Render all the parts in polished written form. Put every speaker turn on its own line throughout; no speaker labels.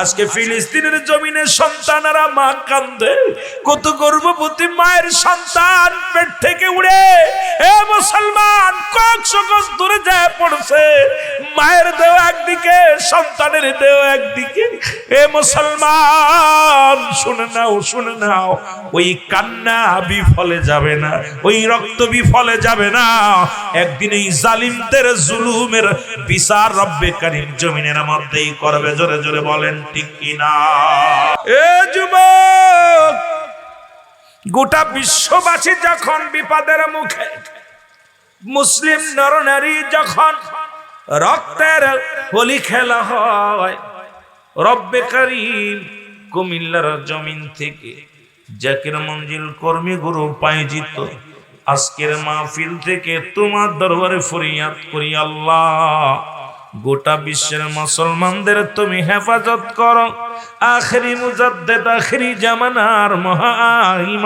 আজকে ফিলিস্তিনের জমিনে সন্তানেরা মা কান্দে, কত গর্ভবতী মায়ের সন্তান পেট থেকে উড়ে এ মুসলমান কয়েকশো গজ দূরে যায় পড়ছে। মায়ের দেহ একদিকে, সন্তানের দেহ একদিকে। এ মুসলমান শুনে নাও, শুনে নাও, ওই কান্না বিফলে যাবে না, ওই রক্ত বিফলে যাবে না। একদিন এই জালিমদের জুলুমের বিচার রব্বে কারীম জমিনের মধ্যেই করবে। জোরে জোরে বলেন ঠিক কিনা? এ যুবক, গোটা বিশ্ববাসী যখন বিপদের মুখে, মুসলিম নরনারী যখন রক্তের হোলি খেলা হয়, রব্বে কারীম কুমিল্লার জমিন থেকে জাকির মঞ্জিল কর্মী গুরু পায়জিত আজকের মাহফিল থেকে তোমার দরবারে ফরিয়াদ করি, আল্লাহ গোটা বিশ্বের মুসলমানদের তুমি হেফাজত করো। আখেরি মুজাদ্দেদ, আখেরি জামানার মহাইমাম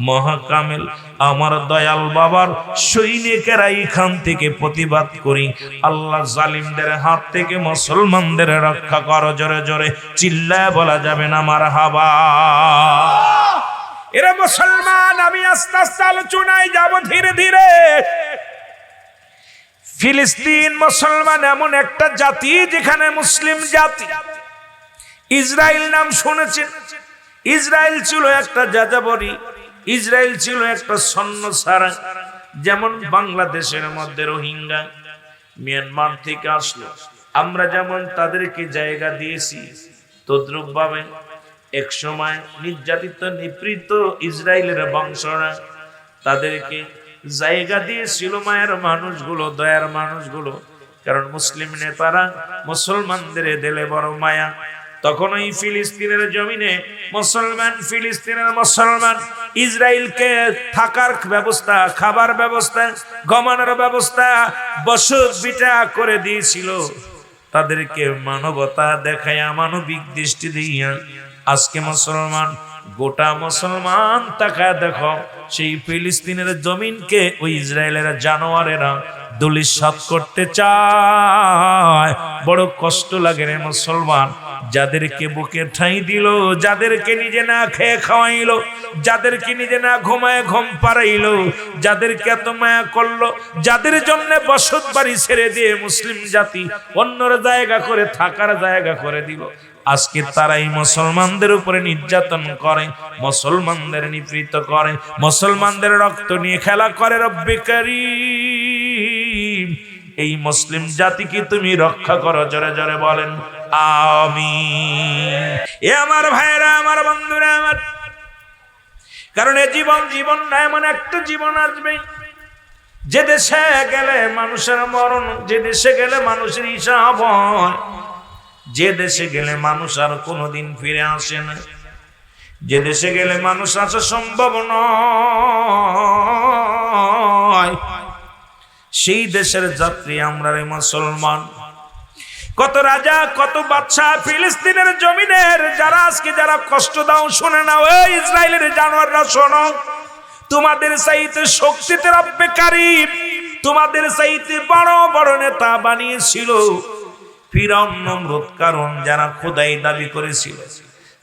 মহাকামেল আমার দয়াল বাবার সৈনিকেরা এখান থেকে প্রতিবাদ করি। আল্লাহ জালিমদের হাত থেকে মুসলমানদের রক্ষা করো। জোরে জোরে চিল্লায় বলা যাবে না মারহাবা? এরা মুসলমান, আমি আস্তে আস্তে আলোচনায় যাব ধীরে ধীরে। ফিলিস্তিন মুসলমান এমন একটা জাতি যেখানে মুসলিম জাতি। ইসরায়েল নাম শুনেছেন? ইসরায়েল ছিল একটা যাযাবরী, ইসরায়েল ছিল একটা সৈন্যছাড়া। যেমন বাংলাদেশের মধ্যে রোহিঙ্গা মিয়ানমার থেকে আসলো, আমরা যেমন তাদেরকে জায়গা দিয়েছি, তদ্রুপ ভাবে এক সময় নির্যাতিত নিপীড়িত ইসরায়েলের বংশরা তাদেরকে জায়গা দিয়েছিল মায়ের মানুষগুলো, দয়ার মানুষগুলো। কারণ মুসলিম নেতারা মুসলমানদের দিলে বড় মায়া। তখন ওই ফিলিস্তিনের জমিনে মুসলমান, ফিলিস্তিনের মুসলমান ইসরায়েলকে থাকার ব্যবস্থা, খাবার ব্যবস্থা, ঘুমানোর ব্যবস্থা, বসত ভিটা করে দিয়েছিল। তাদেরকে মানবতা দেখায়, মানবিক দৃষ্টি দিয়া আজকে মুসলমান, গোটা মুসলমান তাকায় দেখো সেই ফিলিস্তিনের জমিনকে ওই ইসরায়েলের জানোয়ারেরা ধূলিসাৎ করতে চায়। বড় কষ্ট লাগে রে মুসলমান। যাদেরকে বুকে ঠাঁই দিল, যাদেরকে নিজে না খেয়ে খাওয়াইলো, যাদেরকে নিজে না ঘুমায় ঘুম পাড়াইলো, যাদেরকে এত মায়া করলো, যাদের জন্য বসত বাড়ি ছেড়ে দিয়ে মুসলিম জাতি অন্যর জায়গা করে থাকার জায়গা করে দিল, আজকে তারাই মুসলমানদের উপরে নির্যাতন করে, মুসলমানদের নিপীড়িত করে, মুসলমানদের রক্ত নিয়ে খেলা করে। রব্বে কারীম এই মুসলিম জাতিকে তুমি রক্ষা করো। জোরে জোরে বলেন আমিন। এ আমার ভাইরা, আমার বন্ধুরা আমার, কারণ এ জীবন না, এমন একটা জীবন আসবে যে দেশে গেলে মানুষের মরণ, যে দেশে গেলে মানুষের হিসাব হয়, যে দেশে গেলে মানুষ আর কোনোদিন ফিরে আসে না, যে দেশে গেলে মানুষ আসা সম্ভব নয়, সেই দেশের যাত্রী আমরা রে মুসলমান। কত রাজা, কত বাদশা ফিলিস্তিনের জমিনের যারা আজকে যারা কষ্ট দাও, শুনে নাও এই ইসরায়েলের জানোয়াররা, শোনো, তোমাদের চাইতে শক্তিতে রব্বে কারীম তোমাদের চাইতে বড় বড় নেতা বানিয়েছিল ফিরআউন, নমরুদ, কারণ যারা খোদাই দাবি করেছিল,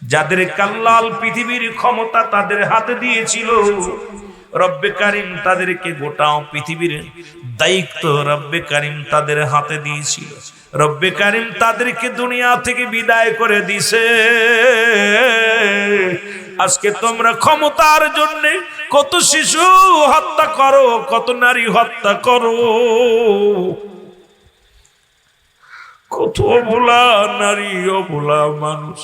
যাদের কাল্লাল পৃথিবীর ক্ষমতা তাদের হাতে দিয়েছিল, রব্বে কারীম তাদেরকে গোটা পৃথিবীর দায়িত্ব রব্বে কারীম তাদের হাতে দিয়েছিল। রব্বে কারীম তাদেরকে দুনিয়া থেকে বিদায় করে দিছে। আজকে তোমরা ক্ষমতার জন্য কত শিশু হত্যা করো, কত নারী হত্যা করো, কত অবলা নারী, অবলা মানুষ,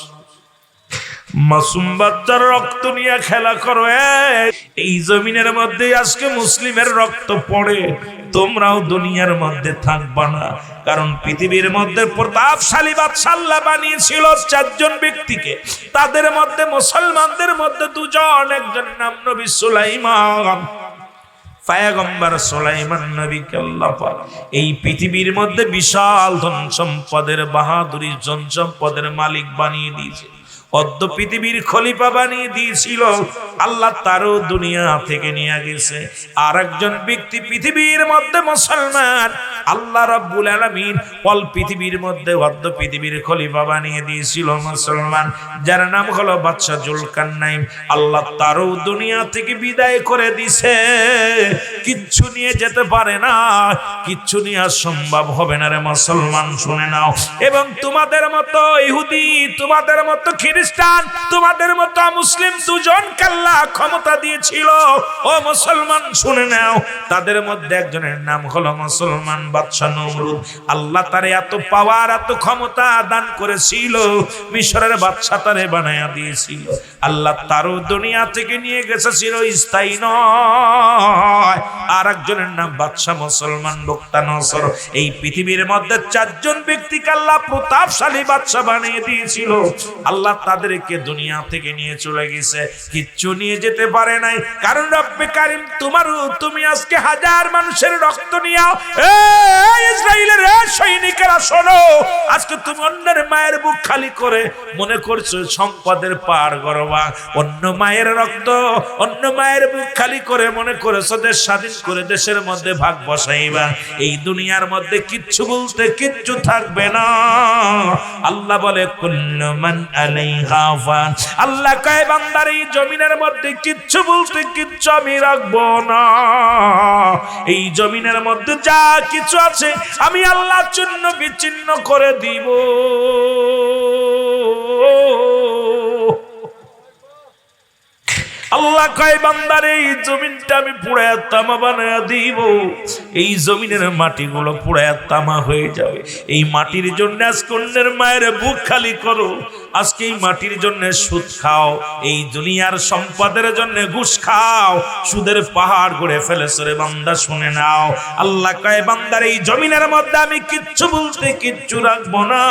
মাসুম বাচ্চার রক্ত নিয়ে খেলা করো। এই জমিনের মধ্যে আজকে মুসলিমের রক্ত পড়ে, তোমরাও দুনিয়ার মধ্যে থাকবা না। কারণ পৃথিবীর মধ্যে প্রতাপশালী বাদশা আল্লাহ বানিয়েছিল 4 জন ব্যক্তিকে, তাদের মধ্যে মুসলমানদের মধ্যে 2 জন, একজন নাম নবী সুলাইমান, পয়গম্বর সুলাইমান নবীকে আল্লাহ পাক এই পৃথিবীর মধ্যে বিশাল ধন সম্পদের, বাহাদুরি ধন সম্পদের মালিক বানিয়ে দিয়েছে। অর্ধ পৃথিবীর খলিফা বানিয়ে দিয়েছিল, আল্লাহ তারও দুনিয়া থেকে নিয়ে গেছে। আর একজন ব্যক্তি পৃথিবীর মধ্যে মুসলমান, আল্লাহ রাব্বুল আলামিন অল পৃথিবীর মধ্যে অর্ধ পৃথিবীর খলিফা বানিয়ে দিয়েছিল মুসলমান, যার নাম হলো বাদশা জুলকারনাইন। আল্লাহ তারও দুনিয়া থেকে বিদায় করে দিছে, কিচ্ছু নিয়ে যেতে পারে না, কিচ্ছু নিয়ে সম্ভব হবে না রে মুসলমান, শুনে নাও। এবং তোমাদের মতো ইহুদি, তোমাদের মতো খ্রিস্টান, তোমাদের মতো মুসলিম দুজন আল্লাহ ক্ষমতা দিয়েছিল, ও মুসলমান শুনে নাও। তাদের মধ্যে একজনের নাম হলো মুসলমান বাদশা নমরুদ। আল্লাহ তারে এত পাওয়ার, এত ক্ষমতা দান করেছিল, মিশরের বাদশা তারে বানায়া দিয়েছিল। আল্লাহ তারও দুনিয়া থেকে নিয়ে গেছে চিরস্থায়ী নয়। আর একজনের নাম বাদশা মুসলমান বুখতানসর। এই পৃথিবীর মধ্যে চারজন ব্যক্তিকে আল্লাহ প্রতাপশালী বাদশা বানিয়ে দিয়েছিল। আল্লাহ তাদেরকে দুনিয়া থেকে নিয়ে চলে গেছে, কিচ্ছু নিয়ে যেতে পারে নাই। কারণ রব্বে কারীম তুমি আজকে হাজার মানুষের রক্ত নিয়ে ইসরাইলের সৈনিকেরা শোনো, আজকে তুমি অন্যের মায়ের বুক খালি করে মনে করছো সম্পদের পাড় গড়বা, অন্য মায়ের রক্ত, অন্য মায়ের বুক খালি করে মনে করেছো দেশ স্বাধীন করে দেশের মধ্যে ভাগ বসাইবা। এই দুনিয়ার মধ্যে কিচ্ছু বলতে কিচ্ছু থাকবে না। আল্লাহ বলে কুল্লু মান আলাইহা ফান। আল্লাহ কয় বান্দার এই জমিনের মধ্যে কিচ্ছু বলতে কিচ্ছু আমি রাখবো না। এই জমিনের মধ্যে যা কিছু আছে আমি আল্লাহ চিহ্ন বিচ্ছিন্ন করে দিব। আল্লাহ কয় বান্দার এই জমিনটা আমি পুড়ায়া তামা বানায়া দিব। এই জমিনের মাটিগুলো পুড়ায়া তামা হয়ে যাবে। এই মাটির জন্য আজকে অন্যের মায়ের বুক খালি করো, আজকে এই মাটির জন্য সুদ খাও, এই দুনিয়ার সম্পদের জন্য ঘুষ খাও, সুদের পাহাড় গড়ে ফেলেছ রে বান্দা, শুনে নাও। আল্লাহ কয় বান্দার এই জমিনের মধ্যে আমি কিচ্ছু বলতে কিচ্ছু রাখবো না।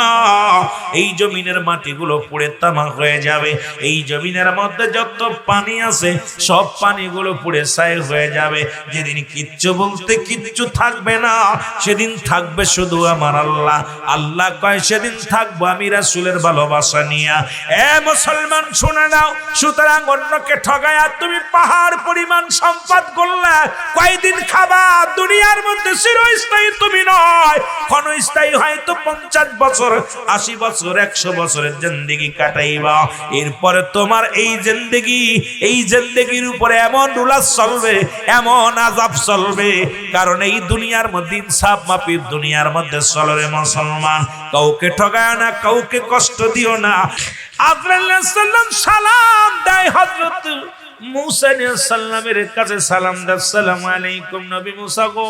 এই জমিনের মাটিগুলো পুড়ে তামা হয়ে যাবে। এই জমিনের মধ্যে যত পানি আছে সব পানিগুলো পুড়ে ছাই হয়ে যাবে। যেদিন কিচ্ছু বলতে কিচ্ছু থাকবে না, সেদিন থাকবে শুধু আমার আল্লাহ। আল্লাহ কয় সেদিন থাকবো আমি রাসূলের ভালোবাসা নিয়া। এ মুসলমান শুনে নাও, সুতরাং অন্যকে ঠগায়া তুমি পাহাড় পরিমাণ সম্পদ করলে কয়দিন খাবা? দুনিয়ার মধ্যে চিরস্থায়ী তুমি নয়, ক্ষণস্থায়ী হয়তো 50 বছর, 80 বছর, 100 বছরের জিন্দেগি কাটাইবা। এরপরে তোমার এই জিন্দেগির উপরে এমন রুলাস চলবে, এমন আযাব চলবে। কারণ এই দুনিয়ার মধ্যে ইনসাফ মাপির দুনিয়ার মধ্যে চলবে মুসলমান। কাউকে ঠগায় না, কাউকে কষ্ট দিও না। আজরাইল আলাইহিস সালাম সালাম দেয় হযরত মুসা আলাইহিস সালামের কাছে, সালাম দেয়, আসসালামু আলাইকুম নবী মুসা গো,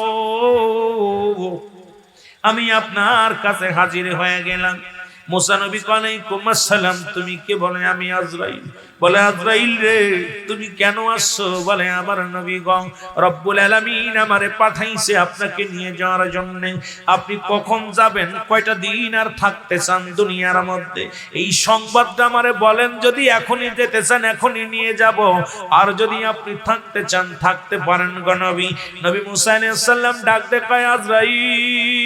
আমি আপনার কাছে হাজির হয়ে গেলাম। মুসা নবী আলাইকুম আসসালাম, তুমি কে? বলে আমি আজরাইল। বলে আজরাইল রে তুমি কেন আসছো? বলে আমার নবী গো, রব্বুল আলামিন আমারে পাঠাইছে আপনাকে নিয়ে যাওয়ার জন্য। আপনি কখন যাবেন, কয়টা দিন আর থাকতে চান দুনিয়ার মধ্যে, এই সংবাদটা আমারে বলেন। যদি এখনই যেতে চান এখনই নিয়ে যাব, আর যদি আপনি থাকতে চান থাকতে পারেন গো নবী। নবী মুসা আলাইহিস সালাম ডাক দে কয় আজরাইল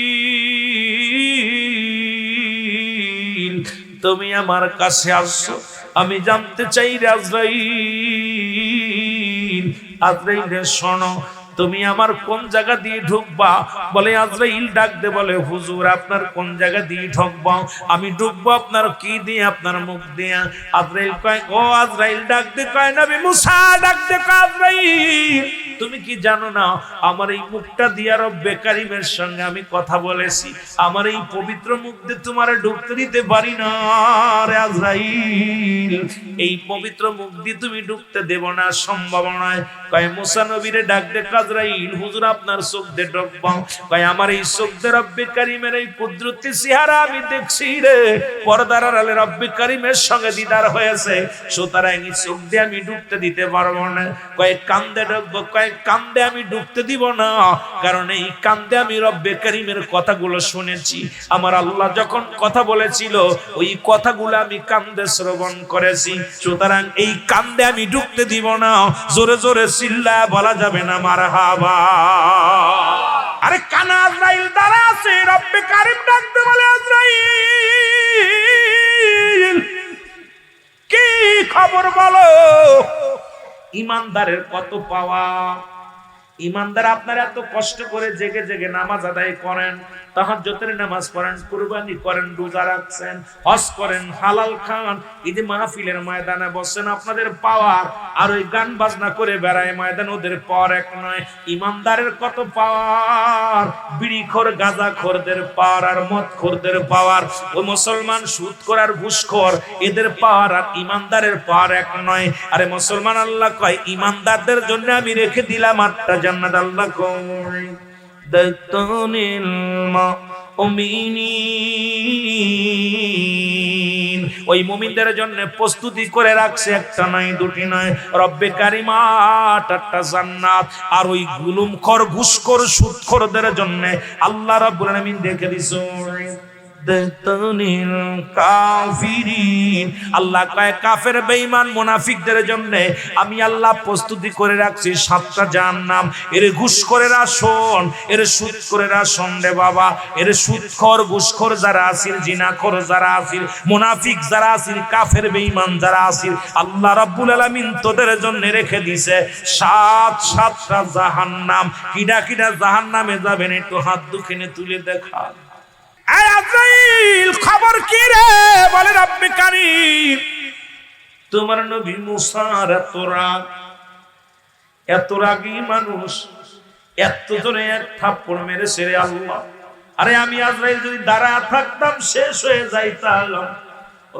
তুমি আমার কাছে আসছো, আমি জানতে চাই রে আজরাইল। আজরাইল শোনো, তুমি আমার কোন জায়গা দিয়ে ঢুকবা? বলে আজরাইল ডাক দে বলে হুজুর আপনার কোন জায়গা দিয়ে ঢুকবা? আমি ঢুকবো আপনার কি দিয়ে? আপনার মুখ দিয়া। আজরাইল কয় ও আজরাইল ডাক দে কয় নবী মুসা ডাক দে কয় আজরাইল তুমি কি জানো না আমার এই মুখটা দিয়া রব্বে কারীমের সঙ্গে আমি কথা বলেছি, আমার এই পবিত্র মুখ দিয়ে তোমারে ঢুকতে দিতে পারি না রে আজরাইল, এই পবিত্র মুখ দিয়ে তুমি ঢুকতে দেব না, সম্ভব নয়। কয় মুসা নবীরে ডাক দে আজরাইল হুজুর আপনার চোখ দিয়ে ঢুকবো। কয় আমার এই চোখ দিয়ে রব্বে কারীমের এই কুদরতি চেহারা আমি দেখছি রে, পর্দার আড়ালে রব্বে কারীমের সঙ্গে দিদার হয়েছে, সুতরাং এই চোখ দিয়ে আমি ঢুকতে দিতে পারবো না। কয় কান্দে ঢুকবো? কয় কান্দে আমি ঢুকতে দিব না, কারণ এই কান্দে আমি রব্বে কারীমের কথাগুলো শুনেছি। আমার আল্লাহ যখন কথা বলেছিল ওই কথাগুলো আমি কান্দে শ্রবণ করেছি, সুতরাং এই কান্দে আমি ঢুকতে দিব না। জোরে জোরে চিল্লায় বলা যাবে না মারহাবা। আরে কানা আজরাইল দাঁড়া আছে, রব্বে কারীম ডাকতে বলে আজরাইল ইমানদারের কত পাওয়া। ইমানদার আপনারা এত কষ্ট করে জেগে জেগে নামাজ আদায় করেন, তাহাজ্জুদের নামাজ পড়েন, কুরবানি করেন, রোজা রাখছেন, হজ করেন, হালাল খান, ঈদে মাহফিলের ময়দানে বসেন, আপনাদের পাওয়ার আর ওই গান বাজনা করে বেড়ায় ময়দান, ওদের পাওয়ার এক নয়। ইমানদারের কত পাওয়ার, বিড়িখোর গাঁজাখোরদের পাওয়ার আর মদখোরদের পাওয়ার, ওই মুসলমান সুদখোর আর ঘুষখোর এদের পাওয়ার আর ইমানদারের পাওয়ার এক নয়। আরে মুসলমান, আল্লাহ কয় ইমানদারদের জন্য আমি রেখে দিলাম 8টা জান্নাত। আল্লাহ কয় দাতুনিল মুমিনিন, ওই মুমিনদের জন্য প্রস্তুতি করে রাখছে, একটা নয়, দুটি নয়, রব্বে কারিম 8টা জান্নাত। আর ওই গুলুমখোর ঘুষখোর সুদখোরদের জন্য আল্লাহ রাব্বুল আলামিন রেখে দিয়েছে দাতুনিল কাফিরিন। আল্লাহ কয় কাফের বেঈমান মুনাফিকদের জন্য আমি আল্লাহ প্রস্তুতি করে রাখছি 7টা জাহান্নাম। এর ঘুষখোরেরা শোন, এর সুদখোরেরা শোন রে বাবা, এর সুদখোর ঘুষখোর যারা আছিল, জিনাখোর যারা আছিল, মুনাফিক যারা আছিল, কাফের বেঈমান যারা আছিল, আল্লাহ রাব্বুল আলামিন তোদের জন্য রেখে দিয়েছে 7টা জাহান্নাম। কিডা কিডা জাহান্নামে যাবেন একটু হাত দুখানে তুলে দেখা। আজরাইল খবর কি রে? বলে রব্বে কারীম, তোমার নবী মুসার এত রাগী মানুষ, এত জোরে এক থাপ্পড় মেরেছে রে আল্লাহ। আরে আমি আজরাইল যদি দাঁড়ায় থাকতাম শেষ হয়ে যাইতাম।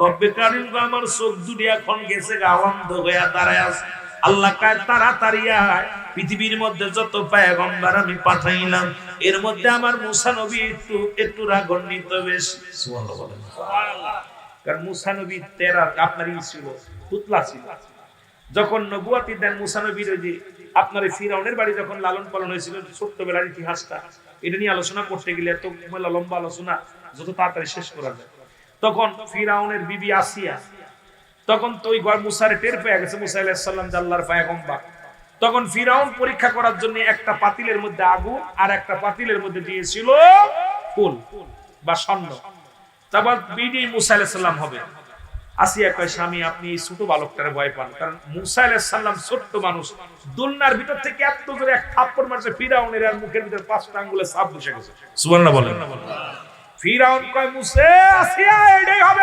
রব্বে কারীম আমার চোখ দুটি এখন গেছে অন্ধ হয়ে দাঁড়ায় আছে। আল্লাহ কায় তাড়াতাড়ি আয়, পৃথিবীর মধ্যে যত পয়গম্বর আমি পাঠাইলাম এর মধ্যে আমার মুসা নবী একটু রাগান্বিত বেশি। সুবহানাল্লাহ বলেন। কারণ মুসা নবী আপনার ছিল পুতলা ছিল। যখন নবুয়তি দেন মুসা নবীর, ওই যে আপনার ফিরাউনের বাড়ি যখন লালন পালন হয়েছিল, ছোট্টবেলার ইতিহাসটা এটা নিয়ে আলোচনা করতে গেলে এত লম্বা আলোচনা যত তাড়াতাড়ি শেষ করা যায়। তখন ফিরাউনের বিবি আসিয়া, তখন তো ওই মুসারে টের পেয়ে গেছে মুসা আলাইহিস সালাম আল্লাহর পয়গম্বর। তখন ফিরাউন পরীক্ষা করার জন্য একটা পাতিলের মধ্যে আগুন আর একটা পাতিলের মধ্যে দিয়েছিল ফুল বা স্বর্ণ। তারপর বিবি মুসা আলাইহিস সালাম হবে। আসিয়া কয় স্বামী আপনি এই ছোট বালকটারে ভয় পান, কারণ মুসা আলাইহিস সালাম ছোট্ট মানুষ, দুলনার ভিতর থেকে এত জোরে এক থাপ্পড় মারছে ফিরাউনের, আর মুখের ভিতর 5টা আঙ্গুলে ছাপ বসে গেছে। সুবহানাল্লাহ বলেন। ফিরাউন কয় মুসা, আসিয়া এটাই হবে,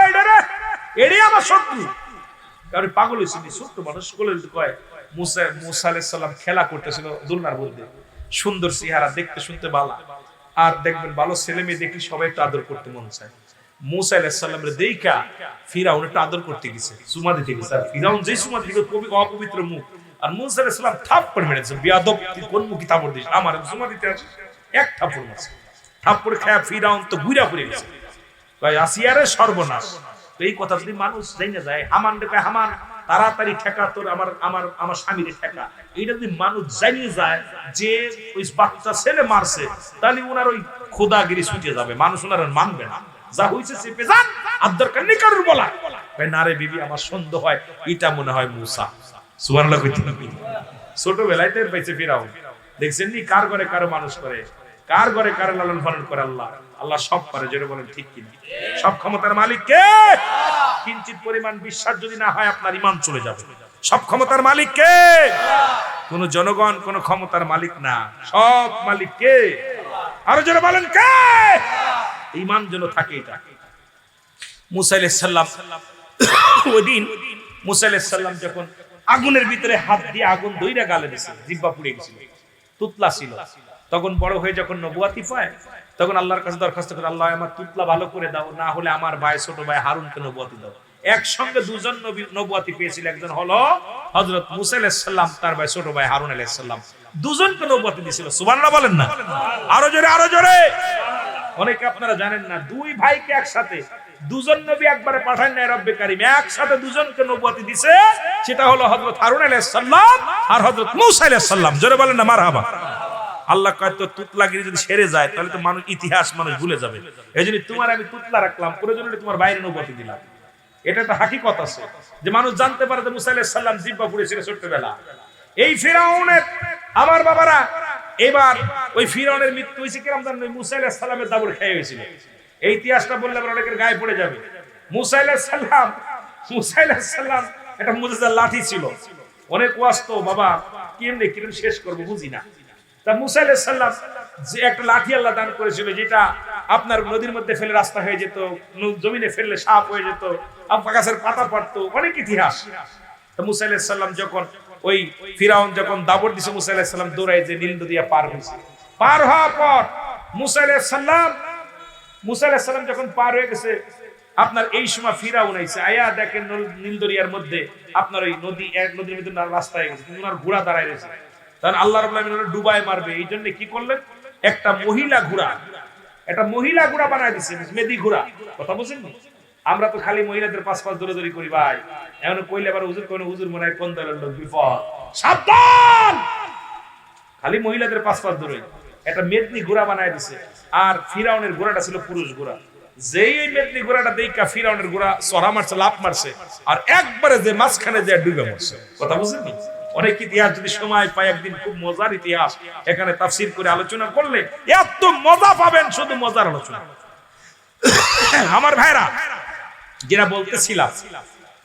এটাই আমার শত্রু। কারণ পাগল হয়েছিল, ছোট্ট মানুষ বলে কয় মুসা আলাইহিস সালাম খেলা করতেছিল দুলনার মধ্যে, সুন্দর চেহারা, দেখতে শুনতে ভালো, আর দেখবেন ভালো ছেলে মেয়ে দেখলে সবাই একটু আদর করতে মন চায়। মুসা আলাইহিস সালামের দেখা ফিরাউন একটু আদর করতে গেছে, চুমা দিতে গেছে। আর ফিরাউন যেই চুমা দিতে কবি অপবিত্র মুখ, আর মুসা আলাইহিস সালাম থাপ্পড় মেরেছে, বিয়াদব তুই কোন মুখে থাপ্পড় দিস, আমার চুমা দিতে আছে, এক থাপ্পড় মারছে। থাপ্পড় খায় ফিরাউন তো ঘুরা পড়ে গেছে, কয় আসিয়ারে সর্বনাশ। এই কথা যদি মানুষ জেনে যায়, হামান রে হামান তাড়াতাড়ি ঠেকা তোর আমার স্বামীর ঠেকা, এইটা যদি মানুষ জানিয়ে যায় যে ওই বাচ্চা ছেলে মারছে, তাহলে ওনার ওই খোদাগিরি ছুটে যাবে, মানুষ ওনার মানবে না। যা হইছে চেপে যান, আর দরকার নেই কারোর বলা। না রে বিবি, আমার সন্দেহ হয় এটা মনে হয় মুসা। সুবহানাল্লাহ কইতে ছোটবেলায় টের পাইছে ফিরাউন। দেখছেন নি কার ঘরে কারো মানুষ করে, কার ঘরে কারো লালন পালন করে আল্লাহ। আল্লাহ সব পারে, যেটা বলেন ঠিক কিনা? সব ক্ষমতার মালিক কে? কিঞ্চিত পরিমাণ বিশ্বাস যদি না হয় আপনার ঈমান চলে যাবে। সব ক্ষমতার মালিক কে? কোন জনগণ কোন ক্ষমতার মালিক না, সব মালিক কে? আরো যারা বলেন কে? ঈমান যেন থাকে। এটা মুসা আলাইহিস সালাম, ওই দিন মুসা আলাইহিস সালাম যখন আগুনের ভিতরে হাত দিয়ে আগুন ধইরা গালে দিয়েছে, জিহ্বা পুড়ে গেছিল, তুতলা ছিল। তখন বড় হয়ে যখন নবুয়াতি পায়, তখন আল্লাহর কাছে দরখাস্ত করে, আল্লাহ আমার তুতলা ভালো করে দাও, না হলে আমার ভাই ছোট ভাই হারুনকে নবুয়াতি দাও। একসঙ্গে দুজন নবী নবুয়াতি পেয়েছিল, একজন হলো হযরত মুসা আলাইহিস সালাম, তার ভাই ছোট ভাই হারুন আলাইহিস সালাম, দুজনকে নবুয়াতি দিয়েছিল। সুবহানাল্লাহ বলেন না? আরো জোরে, আরো জোরে। অনেকে আপনারা জানেন না, দুই ভাইকে একসাথে দুজন নবী একবারে পাঠান নাই রব্বে কারীম, একসাথে দুজনকে নবুয়াতি দিয়েছে। সেটা হলো হযরত হারুন আলাইহিস সালাম আর হযরত মুসা আলাইহিস সালাম। জোরে বলেন না মারহাবা। আল্লাহ কয় তো তুতলাগিরি যদি সেরে যায় তাহলে তো মানুষ ইতিহাস মানুষ ভুলে যাবে। এইজন্য তোমার আমি তুতলা রাখলাম, প্রয়োজন হলে তোমার বাইরে নবুয়াতি দিলাম। এটা একটা হাকিকত আছে যে মানুষ জানতে পারে যে মুসা আলাইহিস সালাম জিহ্বা পুড়েছিল ছোটবেলা। এই ফিরাউনের আমার বাবারা, এবার ওই ফিরাউনের মৃত্যু হয়েছে কিরকম জানেন? মুসা আলাইহিস সালামের দাবড় খেয়ে হয়েছিল। এই ইতিহাসটা বললে আবার অনেকের গায়ে পড়ে যাবে। মুসা আলাইহিস সালাম একটা মুজিজার লাঠি ছিল, অনেক ওয়াজ তো বাবা কেমনে শেষ করবো বুঝি না। তা মুসা আলাইহিস সালাম যে একটা লাঠি আল্লাহ দান করেছিল, যেটা আপনার নদীর মধ্যে ফেলে রাস্তা হয়ে যেত, জমিনে ফেললে সাপ হয়ে যেত, গাছের পাতা পড়তো, অনেক ইতিহাস। তো মুসা আলাইহিস সালাম যখন ওই ফিরাউন যখন দাবড় দিছে, মুসা আলাইহিস সালাম দৌড়ায় যে নীল নদী পার হয়েছে। পার হওয়ার পর মুসা আলাইহিস সালাম যখন পার হয়ে গেছে, আপনার এই সময় ফিরাউন আইছে, আয়া দেখেন নীল দরিয়ার মধ্যে আপনার ওই নদীর মধ্যে রাস্তা হয়ে গেছে, ওনার ঘোড়া দাঁড়ায় রয়েছে। তখন আল্লাহ রাব্বুল আলামিন ওরা ডুবায় মারবে, এই জন্য কি করলেন, একটা মহিলা ঘোড়া বানায় দিচ্ছে, মেদি ঘোড়া। কথা বুঝেন? আমরা তো খালি মহিলাদের পাশ দৌড়াদৌড়ি করি ভাই, এমন কইলে আবার হুজুর কোন হুজুর মনে হয় কোন দলের লোক, বিপদ, সাবধান। খালি মহিলাদের পাশ দৌড়াই, একটা মেদনি ঘোড়া বানায় দিছে। আর ফিরাউনের ঘোড়াটা ছিল পুরুষ ঘোড়া। যেই ওই মেদনি ঘোড়াটা দেখা ফিরাউনের ঘোড়া চড়া মারছে, লাফ মারছে, আর একবারে যে মাঝখানে যে ডুবে মরছে। কথা বুঝেন? অনেক ইতিহাস যদি সময় পাই একদিন, খুব মজার ইতিহাস, এখানে তাফসীর করে আলোচনা করলে এত মজা পাবেন, শুধু মজার আলোচনা। আমার ভাইরা, যেটা বলতেছিলাম,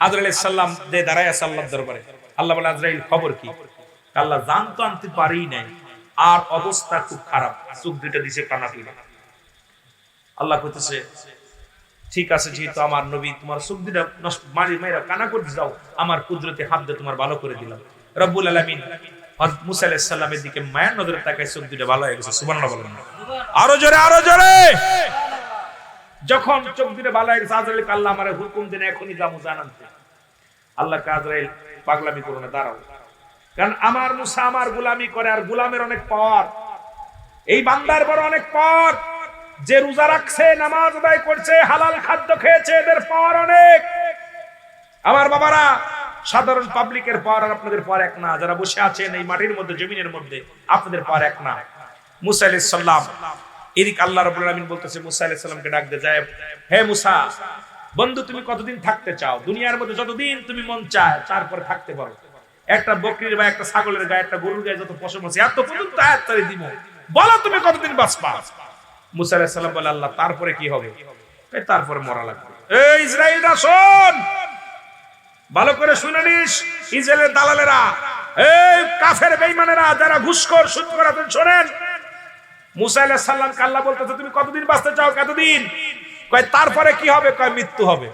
আজরাইল আলাইহিস সালাম যে দাঁড়ায় আছে আল্লাহর দরবারে, আল্লাহ বলে আজরাইল খবর কি? আল্লাহ জানতো আনতে পারি নাই, আর অবস্থা খুব খারাপ, চোখ দুইটা দিছে কানা পিনা। আল্লাহ কইতেছে ঠিক আছে, যেহেতু আমার নবী তোমার চোখ দুইটা মাইরা কানা করে দাও, আমার কুদরতে হাত দিয়ে তোমার ভালো করে দিলাম। রব্বুল আলামিন হযরত মুসা আলাইহিস সালামের দিকে মায়ার নজরে তাকায়, চোখ দুইটা ভালো হয়ে গেছে। সুবহানাল্লাহ বলেন। আরো জোরে, আরো জোরে। যখন চোখ দুইটা ভালো হয়ে গেছে, আজরাইল আল্লাহ আমারে হুকুম দেন এখনই যাবো জানাতে। আল্লাহ কে আজরাইল পাগলামি করো না, দাঁড়াও, কারণ আমার মুসা আমার গোলামি করে, আর গোলামের অনেক পাওয়ার, এই বান্দার বড় অনেক পাওয়ার। যে রোজা রাখছে, নামাজ আদায় করছে, হালাল খাদ্য খেয়েছে, এদের পাওয়ার অনেক। আমার বাবারা, সাধারণ পাবলিকের পাওয়ার আর আপনাদের পাওয়ার এক না। যারা বসে আছেন এই মাটির মধ্যে, জমিনের মধ্যে, আপনাদের পাওয়ার এক না। মুসা আলাইহিস সালাম এদিক আল্লাহ রাব্বুল আলামিন বলতেছে মুসা আলাইহিস সালামকে ডাক দে, যায়, হে মুসা বন্ধু, তুমি কতদিন থাকতে চাও? দুনিয়ার মধ্যে যতদিন তুমি মন চায় তারপরে থাকতে পারো। একটা বকরির বা একটা ছাগলের গায়ে, একটা গরুর গায়ে যত পশম আছে, এত পর্যন্ত আয়াত করে দিব, বলো তুমি কতদিন বাঁচবা? মুসা আলাইহিস সালাম বলে, আল্লাহ তারপরে কি হবে? তারপরে মরা লাগবে। এই ইসরাঈলরা শোন, ভালো করে শুনে নিস, ইসরায়েলের দালালেরা, এই কাফের বেঈমানেরা, যারা ঘুষখোর সুদখোর আছেন, শোনেন। মুসা আলাইহিস সালামকে আল্লাহ বলতেছে তুমি কতদিন বাঁচতে চাও? কতদিন? কয় তারপরে কি হবে? কয় মৃত্যু হবে।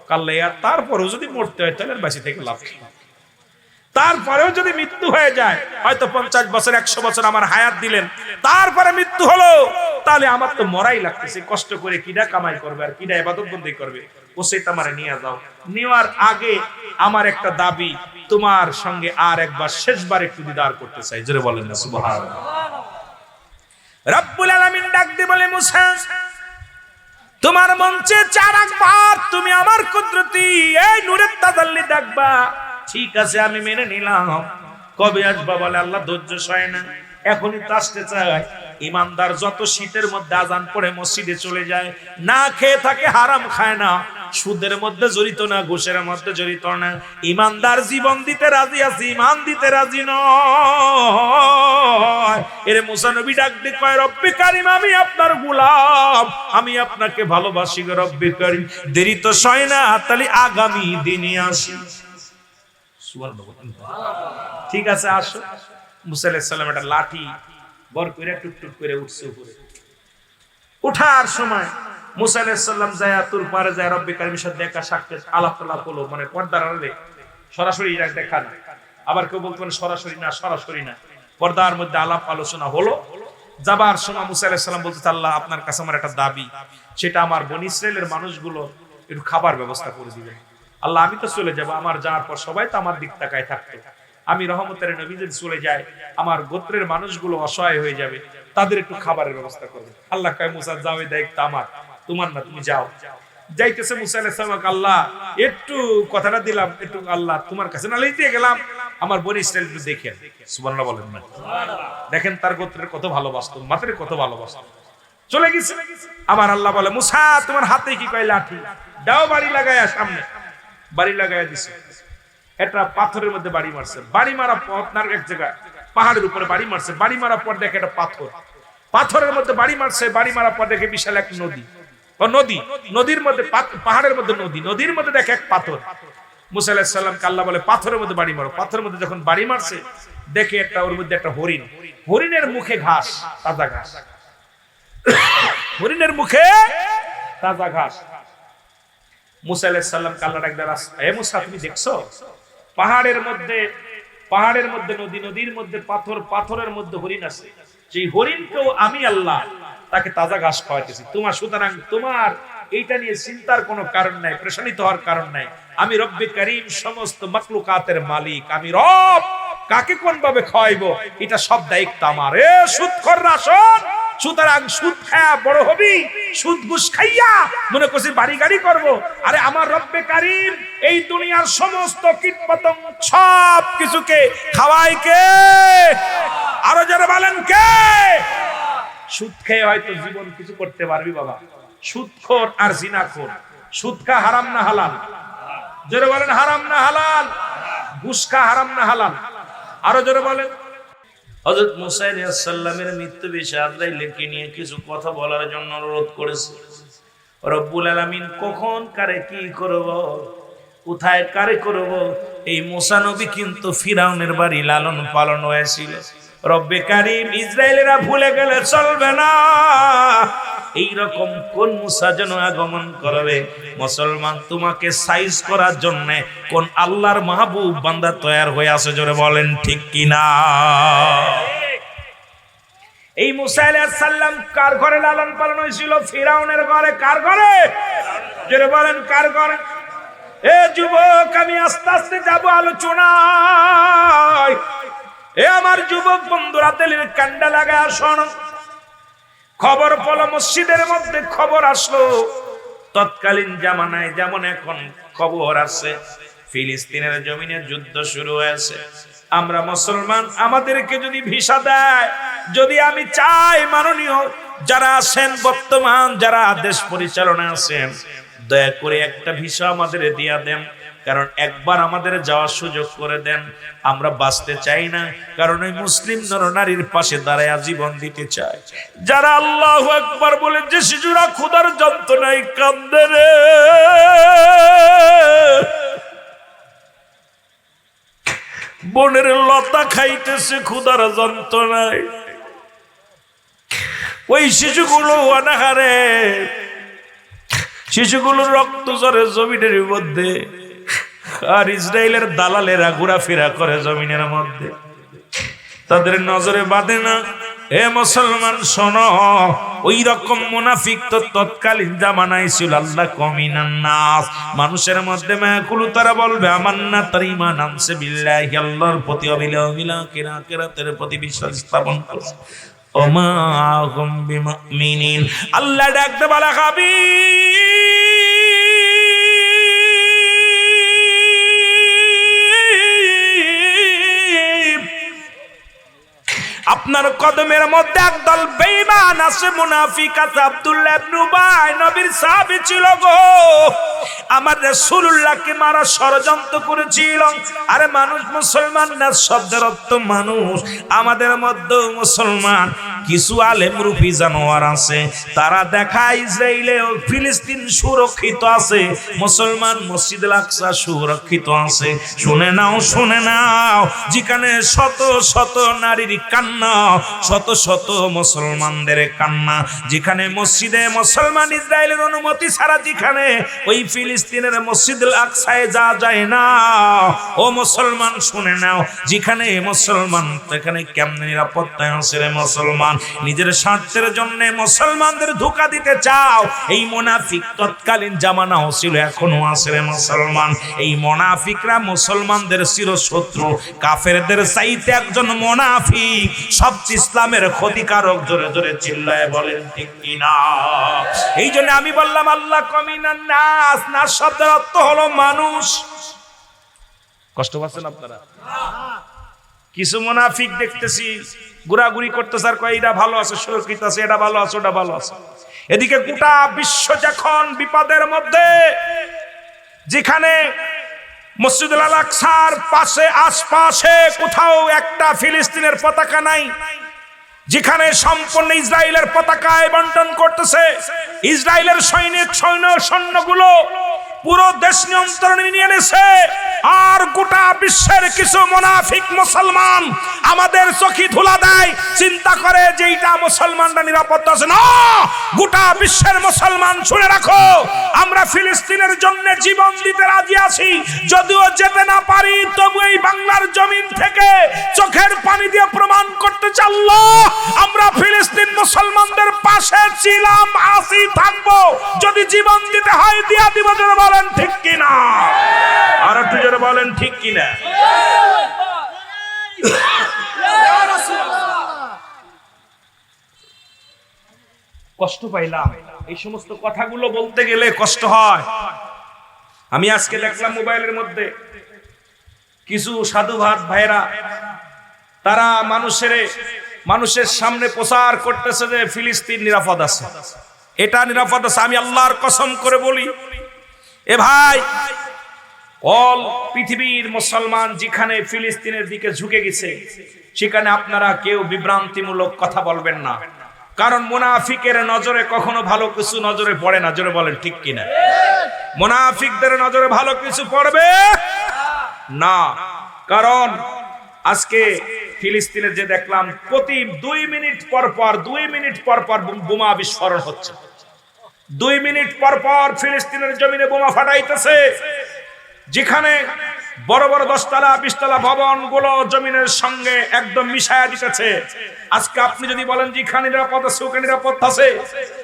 কাল্লা, আর তারপরেও যদি মরতে হয় তাহলে বাঁচি থেকে লাভ কি? তারপরেও যদি মৃত্যু হয়ে যায়, হয়তো 50 বছর 100 বছর আমার হায়াত দিলেন, তারপরে মৃত্যু হলো, তাহলে আমার তো মরাই লাগতেছে। কষ্ট করে কিডা কামাই করবে আর কিডা ইবাদত বন্দি করবে? ওসেত আমারে নিয়ে যাও। নেওয়ার আগে আমার একটা দাবি, তোমার সঙ্গে আর একবার শেষবার একটু দিদার করতে চাই। জোরে বলেন না সুবহানাল্লাহ। রব্বুল আলামিন ডাক দিয়ে বলে, মুসা তোমার মঞ্চে 4 একবার তুমি আমার কুদরতি এই নূরের তাজাল্লি দেখবা। ঠিক আছে, আমি মেনে নিলাম। কবে আসবা? বলে আল্লাহ ধৈর্য সয় না, এখনই তো আসতে চাই। ইমানদার যত শীতের মধ্যে আজান পড়ে মসজিদে চলে যায়, না খেয়ে থাকে, হারাম খায় না, সুদের মধ্যে জড়িত না, ঘুষের মধ্যে জড়িত না, ইমানদার জীবন দিতে রাজি আছে, ইমান দিতে রাজি নয়। এর মুসা নবী ডাক দিয়ে কয়, রব্বি কারীম, আমি আপনার গোলাম, আমি আপনাকে ভালোবাসি গো রব্বি কারীম, দেরি তো সয় না, তাহলে আগামী দিনে আসি। ঠিক আছে, আসো। মুসা আলাইহিস সালাম একটা লাঠি বর করে টুকটুক করে উঠছে উপরে। ওঠার সময় মুসা আলাইহিস সালাম যায় তুর পারে যায়, রব্বি কারীমের সাথে দেখা সাক্ষাৎ আলাপ তালাপ হলো, মানে পর্দার আড়ালে, সরাসরি দেখা না। আবার কেউ বলতে পারে সরাসরি না, সরাসরি না, পর্দার মধ্যে আলাপ আলোচনা হলো। যাবার সময় মুসা আলাইহিস সালাম বলতে, আল্লাহ আপনার কাছে আমার একটা দাবি, সেটা আমার বনি ইসরাইলের মানুষগুলো একটু খাবার ব্যবস্থা করে দিবেন। আল্লাহ আমি তো চলে যাব, আমার যাওয়ার পর সবাই তো আমার দিক তাকায় থাকতো, আমি রহমতের নবী যদি চলে যায়, আমার গোত্রের মানুষগুলো অসহায় হয়ে যাবে, তাদের একটু খাবারের ব্যবস্থা করবে। আল্লাহ কয়, মুসা যাও, এই দায়িত্ব আমার, তোমার না, তুমি যাও। যাইতেছে মুসা আলাইহিস সালাম, আল্লাহ একটু কথাটা দিলাম, একটু আল্লাহ তোমার কাছে না দিয়ে গেলাম, আমার বনি ইসরাইল একটু দেখেন। সুবহানাল্লাহ বলেন না? দেখেন তার গোত্রের কত ভালোবাসতো, মাত্র কত ভালোবাসতো। চলে গেছে। আমার আল্লাহ বলে, মুসা তোমার হাতে কি? কয় লাঠি। দাও, বাড়ি লাগায়া, সামনে বাড়ি লাগায়া দিছে। এটা পাথরের মধ্যে বাড়ি মারছে, বাড়ি মারা আপনার এক জায়গায় পাহাড়ের উপরে বাড়ি মারছে, বাড়ি মারার পর দেখে একটা পাথর, পাথরের মধ্যে বাড়ি মারছে, বাড়ি মারার পর দেখে বিশাল এক নদী, নদীর মধ্যে পাহাড়ের মধ্যে নদী, নদীর মধ্যে দেখে এক পাথর। মুসা আলাইহিস সালামকে আল্লাহ বলে পাথরের মধ্যে বাড়ি মারো। পাথরের মধ্যে যখন বাড়ি মারছে দেখে একটা ওর মধ্যে একটা হরিণ, হরিণের মুখে ঘাস, তাজা ঘাস, হরিণের মুখে তাজা ঘাস। মুসা আলাইহিস সালামকে আল্লাহ ডাক দেয়, হে মুসা তুমি দেখছো পাহাড়ের মধ্যে নদী, নদীর মধ্যে পাথর, পাথরের মধ্যে হরিণ আছে, সেই হরিণকেও আমি আল্লাহ তাকে তাজা ঘাস খাওয়াইতেছি। সুতরাং তোমার এইটা নিয়ে চিন্তার কোনো কারণ নাই, পেরেশানিত হওয়ার কারণ নাই। আমি রব্বে কারীম, সমস্ত মাখলুকাতের মালিক, আমি রব। কাকে কোন ভাবে খাওয়াইবো এটা সব দায়িত্ব আমার। এ সুদখোর রাসন, সুতরাং সুদ খায়া বড় হবি, সুদ ঘুষ খাইয়া মনে করছি বাড়ি গাড়ি করবো। আরে আমার রব্বে কারীম এই দুনিয়ার সমস্ত কীটপতঙ্গ সব কিছুকে খাওয়ায় কে? আরো যারা বলেন কে? সুদ খেয়ে হয়তো জীবন কিছু করতে পারবি বাবা। সুদখোর আর জিনাখোর, সুদ খা হারাম না হালাল? যারা বলেন হারাম না হালাল? ঘুষ খা হারাম না হালাল? আরো যারা বলেন। হযরত মুসা আলাইহিস সালামের মৃত্যু বিষয়ে আজরাইলকে নিয়ে কিছু কথা বলার জন্য অনুরোধ করেছে। রব্বুল আলামিন কখন কারে কি করব, কোথায় কারে করব, এই মুসা নবী কিন্তু ফিরাউনের বাড়ি লালন পালন হয়েছিল। রব্বে কারীম ইসরায়েলেরা ভুলে গেলে চলবে না। এই রকম কোন মুসা যেন আগমন করবে, মুসলমান তোমাকে সাইজ করার জন্য কোন আল্লাহর মাহবুব বান্দা তৈরি হয়ে আছে, জোরে বলেন ঠিক কিনা? এই মুসা আলাইহিস সালাম কার ঘরে লালন পালন হয়েছিল? ফিরাউনের ঘরে। কার ঘরে? জোরে বলেন কার ঘরে? এ যুবক, আমি আস্তে আস্তে যাব আলোচনায়। এ আমার যুবক বন্ধুরা, দিলের কান্ডা লাগা শোনো। খবর পড়লো, মসজিদের মধ্যে খবর আসলো, তৎকালীন জামানায় যেমন এখন খবর আছে, ফিলিস্তিনের জমিনে যুদ্ধ শুরু হয়েছে। আমরা মুসলমান, আমাদেরকে যদি ভিসা দেয়, যদি আমি চাই মাননীয় যারা আছেন বর্তমান, যারা দেশ পরিচালনা আছেন, দয়া করে একটা ভিসা আমাদের দিয়া দেন। কারণ একবার আমাদের যাওয়ার সুযোগ করে দেন। আমরা বাঁচতে চাই না, কারণ ওই মুসলিম নরনারীর পাশে দাঁড়ায় জীবন দিতে চায়। যারা আল্লাহু আকবার বলে যে শিশুরা ক্ষুধার যন্ত্রণায় কাঁদে রে, বনের লতা খাইতেছে ক্ষুধার যন্ত্রণায়, ওই শিশুগুলো অনাহারে, শিশুগুলোর রক্ত ঝরে জমিনের মধ্যে, আর ইসরায়েলের দালালেরা ঘোরাফেরা করে জমিনের মধ্যে, তাদের নজরে বাঁধে না। হে মুসলমান শোনো, ওই রকম মুনাফিক তো তৎকালীন জামানায় ছিল। আল্লাহ কমিনান নাস, মানুষের মধ্যে মায়াকুলু, তারা বলবে আমান্না, তার ঈমান আনছে বিল্লাহি, আল্লাহর প্রতি, আখিরাতের প্রতি বিশ্বাস স্থাপন করছে। ওমা হুম বিমুমিনিন, আল্লাহ ডাকতে বলা খাবি আপনার কদমের মধ্যে একদল বেঈমান আছে, মুনাফিক আছে। আব্দুল্লাহ ইবনে উবাই নবীর সাহাবী ছিল গো, আমার রাসূলুল্লাহকে মারা ষড়যন্ত্র করেছিল। আরে মানুষ মুসলমান না, শব্দের অর্থ মানুষ। আমাদের মধ্যে মুসলমান কিছু আলেম রূপী জানোয়ার আছে, তারা দেখায় ইসরায়েলে ও ফিলিস্তিন সুরক্ষিত আছে, মুসলমান মসজিদুল আকসা সুরক্ষিত আছে। শুনে নাও, শুনে নাও, যেখানে শত শত নারীর কান্না, শত শত মুসলমানদের কান্না, যেখানে মসজিদে মুসলমান ইসরায়েলের অনুমতি ছাড়া যেখানে ওই ফিলিস্তিনের মসজিদুল আকসায় যা যায় না, ও মুসলমান শুনে নাও, যেখানে মুসলমান সেখানে কেমনে নিরাপত্তায় আছে রে মুসলমান? নিজের স্বার্থের জন্য মুসলমানদের ধোঁকা দিতে চাও। এই মুনাফিক তৎকালীন জামানাও ছিল, এখনো আছে রে মুসলমান। এই মুনাফিকরা মুসলমানদের চিরশত্রু। কাফেরদের চাইতে একজন মুনাফিক সবচেয়ে ইসলামের ক্ষতিকারক। জোরে জোরে চিল্লায় বলেন ঠিক কিনা? এই জন্য আমি বললাম আল্লাহ কমিনান নাস, নাস শব্দের অর্থ হলো মানুষ। কষ্ট পাচ্ছেন আপনারা? কিছু মুনাফিক দেখতেছি ঘোরাঘুরি করতেছে, আর কয় এটা ভালো আছে, সুরক্ষিত আছে, এটা ভালো আছে, ওটা ভালো আছে। এদিকে গোটা বিশ্ব যখন বিপদের মধ্যে, যেখানে মসজিদুল আকসার পাশে আশপাশে কোথাও একটা ফিলিস্তিনের পতাকা নাই, যেখানে সম্পূর্ণ ইসরায়েলের পতাকায় বন্টন করতেছে, ইসরায়েলের সৈন্যগুলো পুরো দেশ নিয়ন্ত্রণে নিয়ে এনেছে। আর গোটা বিশ্বের কিছু মুনাফিক মুসলমান আমাদের চোখে ধুলা দেয়, চিন্তা করে যে এইটা মুসলমানরা নিরাপদ আছে। না, গোটা বিশ্বের মুসলমান শুনে রাখো, আমরা ফিলিস্তিনের জন্য জীবন দিতে রাজি আছি। যদিও যেতে না পারি, তবু এই বাংলার জমিন থেকে চোখের পানি দিয়ে প্রমাণ করতে চাইল আমরা ফিলিস্তিন মুসলমানদের পাশে ছিলাম, আছি, থাকবো। যদি জীবন দিতে হয় দিয়া দিব। জোরে বলেন ঠিক কিনা? আর একটু জোরে বলেন ঠিক কিনা? কষ্ট পাইলাম, এই সমস্ত কথাগুলো বলতে গেলে কষ্ট হয়। আমি আজকে দেখলাম মোবাইলের মধ্যে কিছু সাধুবাদ ভাইরা, তারা মানুষের সামনে প্রচার করতেছে যে ফিলিস্তিন নিরাপদ আছে, এটা নিরাপদ আছে। আমি আল্লাহর কসম করে বলি, এ ভাই, অল পৃথিবীর মুসলমান যেখানে ফিলিস্তিনের দিকে ঝুঁকে গেছে, সেখানে আপনারা কেউ বিভ্রান্তিমূলক কথা বলবেন না। কারণ মুনাফিকের নজরে কখনো ভালো কিছু নজরে পড়ে না। জোরে বলেন ঠিক কিনা? মুনাফিকদের নজরে ভালো কিছু পড়বে না। কারণ আজকে ফিলিস্তিনে যে দেখলাম, প্রতি 2 মিনিট পর পর বোমা বিস্ফোরণ হচ্ছে। 2 মিনিট পর পর ফিলিস্তিনের জমিনে বোমা ফাটাইতেছে। যেখানে বড় বড় 10 তলা 20 তলা ভবন গুলো জমিনের সঙ্গে একদম মিশায়া দিতেছে। আজকে আপনি যদি বলেন যেখানে নিরাপদ আছে ওখানে নিরাপদ আছে,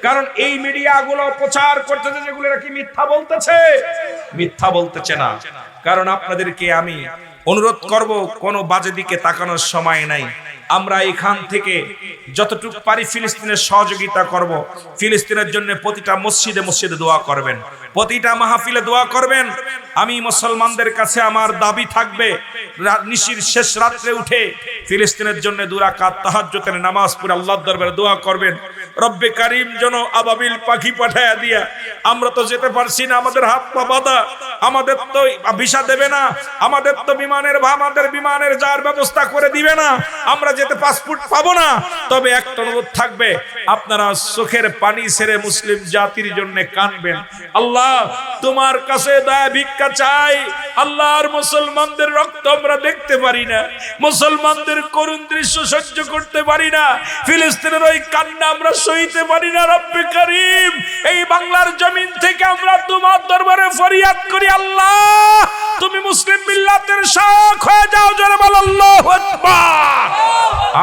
কারণ এই মিডিয়া গুলো প্রচার করতেছে যেগুলো নাকি মিথ্যা বলতেছে। মিথ্যা বলতেছে না। কারণ আপনাদেরকে আমি অনুরোধ করব, কোনো বাজে দিকে তাকানোর সময় নাই। আমরা এখান থেকে যতটুকু পারি ফিলিস্তিনের সহযোগিতা করব। ফিলিস্তিনের জন্য প্রতিটা মসজিদে মসজিদে দোয়া করবেন, প্রতিটা মাহফিলে দোয়া করবেন। আমি মুসলমানদের কাছে আমার দাবি থাকবে, নিশির শেষ রাত্রে উঠে ফিলিস্তিনের জন্য 2 রাকাত তাহাজ্জুদের নামাজ পড়ে আল্লাহর দরবারে দোয়া করবেন। রব্বে কারীম যেন আবাবিল পাখি পাঠায়া দিয়া, আমরা তো যেতে পারছি না, আমাদের হাত পা বাঁধা, আমাদের তো ভিসা দেবে না, আমাদের তো আমাদের বিমানের যাওয়ার ব্যবস্থা করে দিবে না, আমরা যেতে পাসপোর্ট পাবো না। তবে একটা অনুরোধ থাকবে, আপনারা চোখের পানি ছেড়ে মুসলিম জাতির জন্য কাঁদবেন। আল্লাহ, তোমার কাছে দয়া ভিক্ষা চাই। আল্লাহর মুসলমানদের রক্ত আমরা দেখতে পারি না, মুসলমানদের করুণ দৃশ্য সহ্য করতে পারি না, ফিলিস্তিনের ওই কান্না আমরা সইতে পারি না। রব্বে কারীম, এই বাংলার জমিন থেকে আমরা তোমার দরবারে ফরিয়াদ করি, আল্লাহ তুমি মুসলিম মিল্লাতের শাখ হয়ে যাও। জোরে বল আল্লাহু আকবার।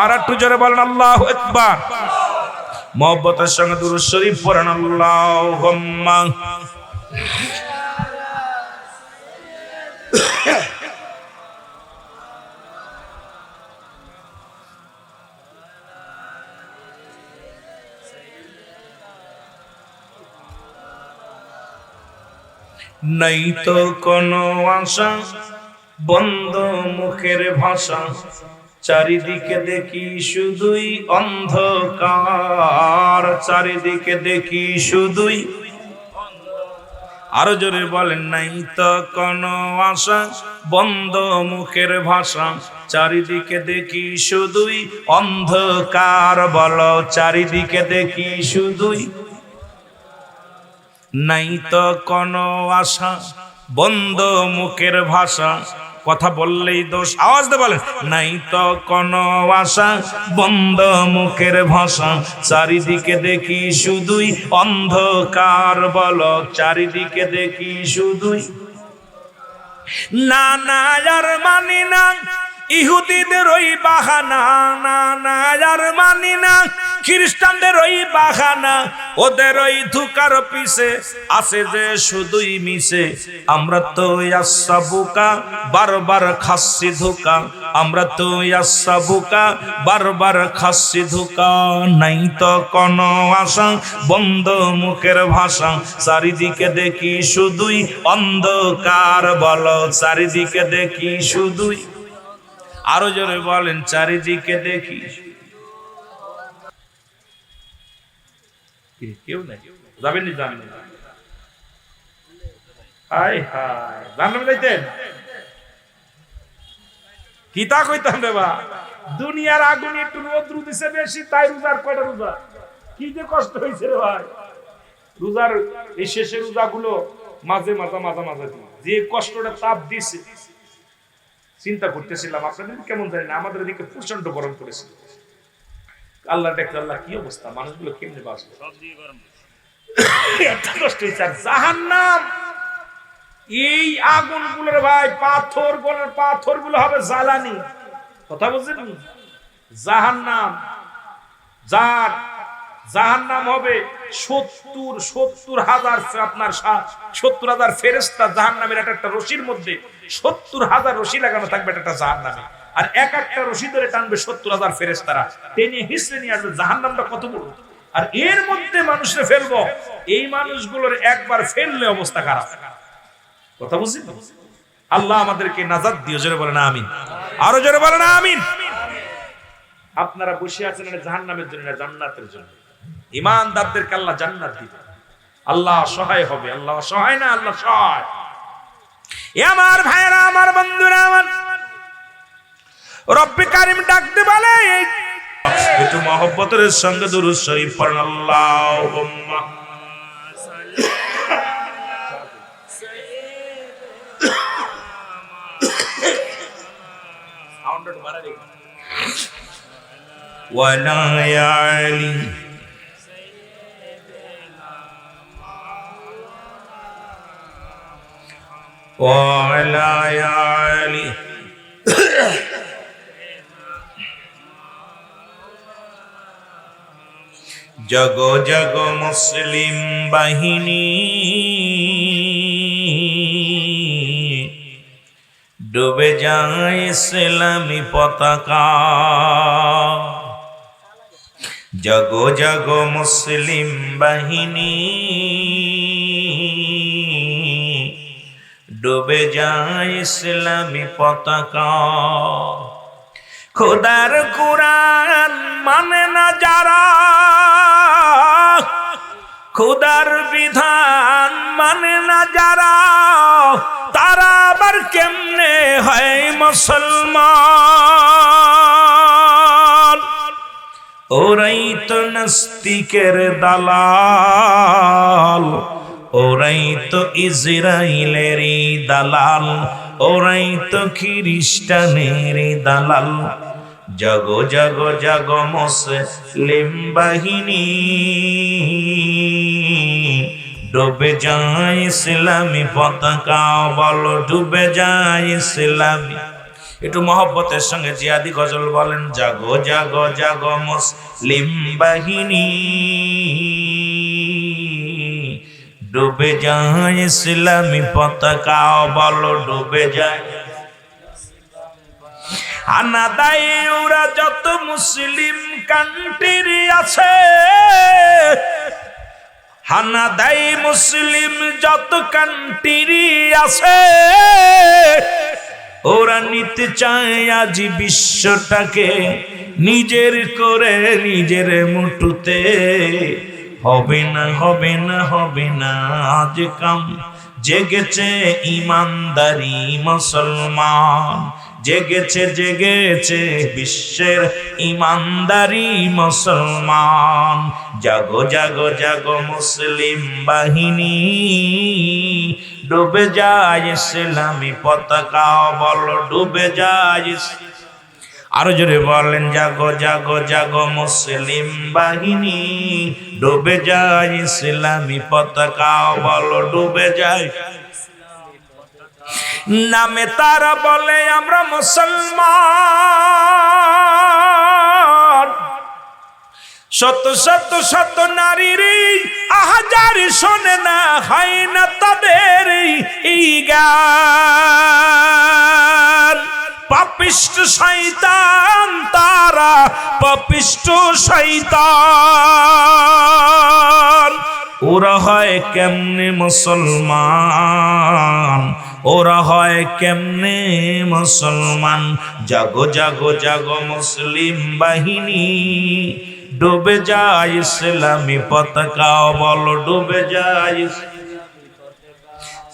আর একটু জোরে বলেন আল্লাহু আকবার। মুহাব্বতের সঙ্গে দুরূদ শরীফ পড়েন। আল্লাহুম্মা নাই তো কোনো আশা, বন্ধ মুখের ভাষা, চারিদিকে দেখি শুধুই অন্ধকার, চারিদিকে দেখি শুধুই। আরো জোরে বলেন, নাই তো কোনো আশা, বন্ধ মুখের ভাষা, চারিদিকে দেখি শুধুই অন্ধকার। বলো, চারিদিকে দেখি শুধুই। নাই তো কোনো আশা, বন্ধ মুখের ভাষা, কথা বললেই দোষ। আওয়াজ দিয়ে বলেন, নাই তো কোনো আশা, বন্ধ মুখের ভাষা, চারিদিকে দেখি শুধুই অন্ধকার। বলো, চারিদিকে দেখি শুধুই। না না আর মানি না ইহুদিদের ওই বাহানা, না না আর মানি না খ্রিস্টানদের ওই বাহানা, ওদের ওই ধোঁকার পিছে আছে যে শুধুই মিশে। আমরা তো আচ্ছা বোকা, বারবার খাচ্ছি ধোঁকা, আমরা তো আচ্ছা বোকা, বারবার খাচ্ছি ধোঁকা। নাই তো কোনো আশা, বন্ধ মুখের ভাষা, চারিদিকে দেখি শুধুই অন্ধকার। বলো, চারিদিকে দেখি শুধুই। আরো জোরে বলেন, চারিদিকে দেখি। কেউ নাই, যাবেন নি? যাবেন না? হায় হায়, জানলাম যাইতেন কি তা কইতাম রে বা। দুনিয়ার আগুন একটু রোদ্রু দিছে বেশি, তাই রোজার কয়টা রোজা কি যে কষ্ট হয়েছে রে ভাই। রোজার এই শেষের রোজাগুলো মাঝে মাঝে যে কষ্টটা তাপ দিছে চিন্তা করতেছিলাম আপনাদের কেমন জানি না, আমাদের এদিকে প্রচন্ড গরম করেছিল। আল্লাহ দেখতে আল্লাহ কি অবস্থা, মানুষগুলো কেমনে বাঁচবে, জাহান্নাম এই আগুনগুলোর ভাই পাথর গুলো হবে জ্বালানি, কথা বুঝছেন? জাহান্নাম হবে 70,000 আপনার 70,000 ফেরেশতা জাহান্নামের একটা রশির মধ্যে 70,000 রশি লাগানো থাকবে একটা জাহান্নামে, আর একটা রশি ধরে টানবে 70,000 ফেরেশতারা, টেনে হিসড়ে নিয়ে আসবে। জাহান্নামটা কত বড়, আর এর মধ্যে মানুষে ফেলবো, এই মানুষগুলোর একবার ফেললে অবস্থা খারাপ, কথা বুঝছেন? আল্লাহ আমাদেরকে নাজাত দিও, জোরে বলেন আমিন, আরো জোরে বলেন আমিন। আপনারা বসে আছেন জাহান্নামের জন্য না জান্নাতের জন্য। ঈমানদারদেরকে আল্লাহ জান্নাত দিবেন, আল্লাহ সহায় হবে, আল্লাহ সহায় না, আল্লাহ সহায়। এ আমার ভাইরা, আমার বন্ধুরা, আমার রব্বে কারীম ডাকতে বলে একটু মহব্বতের সঙ্গে দুরূদ শরীফ পড়েন। আল্লাহুম্মা ওয়ালা ইয়ালি ওয়ালা ইয়ালি জাগো জাগো মুসলিম বাহিনী, ডুবে যায় ইসলামী পতাকা। জাগো জাগো মুসলিম বাহিনী, ডুবে যায় ইসলামী পতাকা। খোদার কুরআন মানে না যারা, খোদার বিধান মানে না যারা, তারা আবার কেমনে হয় মুসলমান? ওরাই তো নাস্তিকের দালাল, ওরাই তো ইসরাইলেরই দালাল, ওরাই তো খ্রিস্টানেরই দালাল। জাগো জাগো জাগো মুসলিম বাহিনী, ডুবে যায় ইসলামী পতাকা। বলো ডুবে যায় ইসলামী। একটু মহব্বতের সঙ্গে জিহাদি গজল বলেন। জাগো জাগো জাগো মুসলিম বাহিনী, ডুবে যায় ইসলামী পতাকা। বলো ডুবে যায়। আনাদাই ওরা যত মুসলিম কান্ট্রি আছে, হানাদাই মুসলিম যত কান্ট্রি আছে, ওরা নিতে চায় আজ বিশ্বটাকে নিজের করে নিজের মুঠুতে। হবে না হবে না হবে না আজ কাম, জেগেছে ইমানদারি মুসলমান, জেগেছে জেগেছে বিশ্বের ইমানদারি মুসলমান। জাগো জাগো জাগো মুসলিম বাহিনী, ডুবে যায় ইসলামী পতাকা। বলো ডুবে যায়। আরো জোরে বলেন। জাগো জাগো জাগো মুসলিম বাহিনী, ডুবে যায় ইসলামী পতাকা। বলো ডুবে যায়। নামে তারা বলে আমরা মুসলমান, শত শত শত নারীর আহাজার শোনে না, হয় না তাদের এই গান। পাপিষ্ঠ শয়তান তারা, পাপিষ্ঠ শয়তান। ওরা হয় কেমনে মুসলমান, ওরা হয় কেমনে মুসলমান? জাগো জাগো জাগো মুসলিম বাহিনী, ডুবে যায় ইসলামী পতাকা। বলো ডুবে যায়।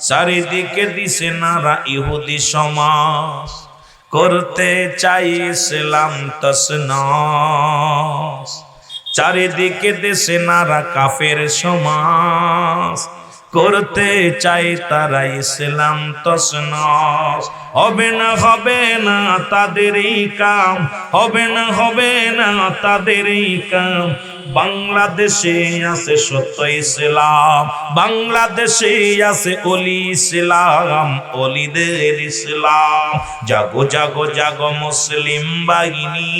চারিদিকে দিছে নারা ইহুদি সমাজ, করতে চাই ইসলাম তসনস। চারিদিকে দেশে নারা কাফের সমাজ, করতে চাই তারা ইসলাম তসনস। হবে না তাদেরই কাম, হবে না তাদেরই কাম। বাংলাদেশে আছে সত্য ইসলাম, বাংলাদেশে আছে অলি ইসলাম, অলিদের ইসলাম। জাগো জাগো জাগো মুসলিম বাহিনী,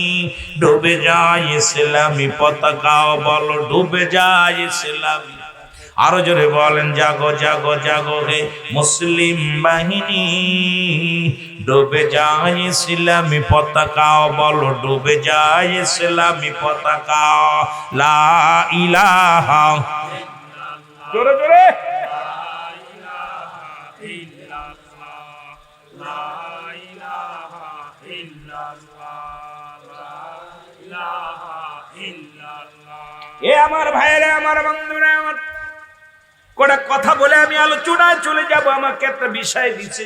ডুবে যায় ইসলামী পতাকা, বলো ডুবে যায় ইসলামী। আরো জোরে বলেন, জাগো জাগো জাগো হে মুসলিম বাহিনী, ডুবে যায় ইসলামী পতাকা, বলো ডুবে যায় ইসলামী পতাকা। লা ইলাহা, জোরে জোরে, এ আমার ভাইরা, আমার বন্ধুরা, আমার কটা কথা বলে আমি আলোচনায় চলে যাব। আমাকে একটা বিষয় দিচ্ছে,